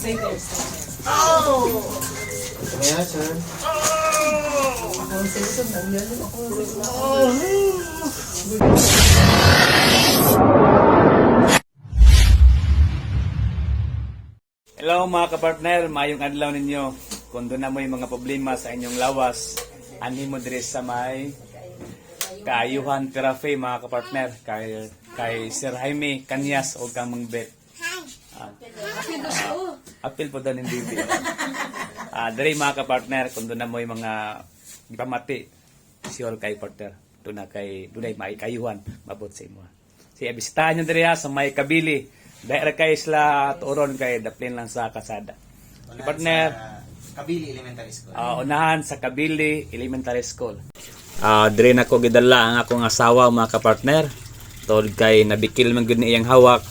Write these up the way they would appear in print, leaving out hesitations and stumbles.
Oh! Kaya, sir. Hello mga kapartner, mayong adlaw ninyo. Kung doon na mo yung mga problema sa inyong lawas, ani mo dire sa may kaayuhan therapy mga kapartner kay Sir Jaime Kanyas o Kamang Bet. Apil po doon hindi. Dire mga kapartner, kung doon na mo yung mga ipamati, sure kay partner. Doon na may kayuhan, mabot sa imo. Siya, bisitahan nyo dire sa may Kabili. Dahil kay isla turon kay daplin lang sa kasada. Partner, Kabili Elementary School. unahan sa Kabili Elementary School. Dire na ko gidala ang akong asawa mga kapartner. Tod kay nabikil man gyud iyang hawak.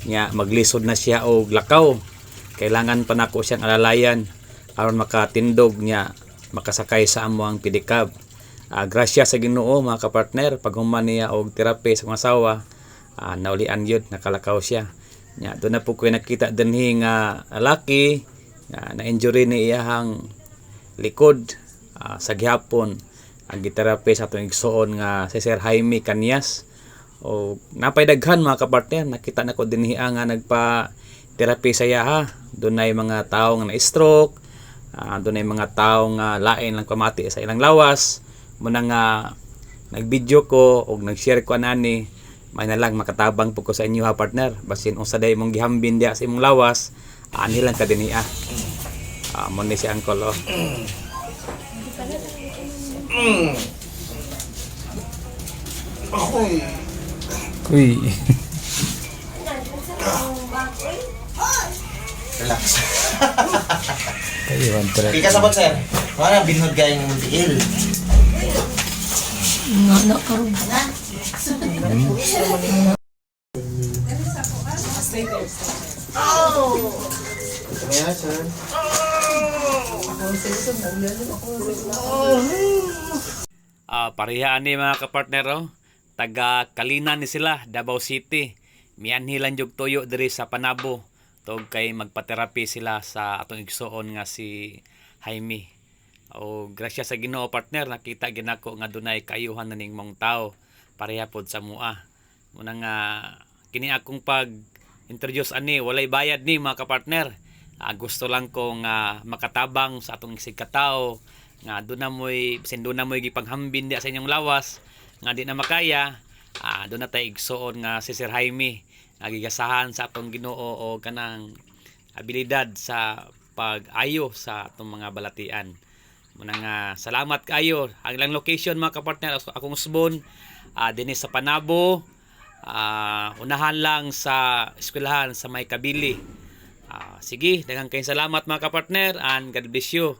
Nya maglisod na siya og lakaw. Kailangan pa nako siyang alalayan aron makatindog niya makasakay sa amuang pedicab. Grasya sa Ginoo mga kapartner, paghuman niya og therapy sa akong asawa. Naulian yun, nakalakaw siya. Doon na po ko nakita dinhi nga laki na injury ni iyahang likod sa gihapon. Ang giterapi sa atong igsuon nga si Sir Jaime Kanyas. O napay daghan mga kapartner, nakita na ko dinhi nga nagpa therapy sa iya ha. Doon na mga tao nga na-stroke, doon na mga tao nga lain lang pamati sa ilang lawas. Muna nga nag-video ko o nag-share ko anani. May na lang makatabang po ko sa inyo ha partner. Basin unsa day mong gihambin dia sa imong lawas, ani lang ka dinhi mo ni si Uncle oh. Kuy. Relax. Kayuhan tira. Ika sabot, sir. Wala binhod gayang muntiil. Nga karon. Kaya, sir. Pareha ni mga kapartner oh. Taga Kalinan ni sila, Davao City. Mianhilan jog tuyo diri sa Panabo. Tog kay magpa-therapy sila sa atong igsuon nga si Jaime. O grasya sa Ginoo partner, nakita ginako nga dunay kayuhan na ning mong tao pareha pod sa mua. Muna nga kini akong pag introduce ani walay bayad ni mga kapartner. Gusto lang kong makatabang sa atong isig katao nga doon na mo'y gipanghambin dia sa inyong lawas nga di na makaya. Doon na tayo igsuon nga si Sir Jaime gigasahan sa atong Ginoo o kanang abilidad sa pag-ayo sa atong mga balatian. Muna nga salamat kayo. Ang ilang location mga kapartner akong usbon dinhi sa Panabo. Unahan lang sa eskwelahan sa may Kabili. Sige, daghang kayong salamat mga kapartner and God bless you.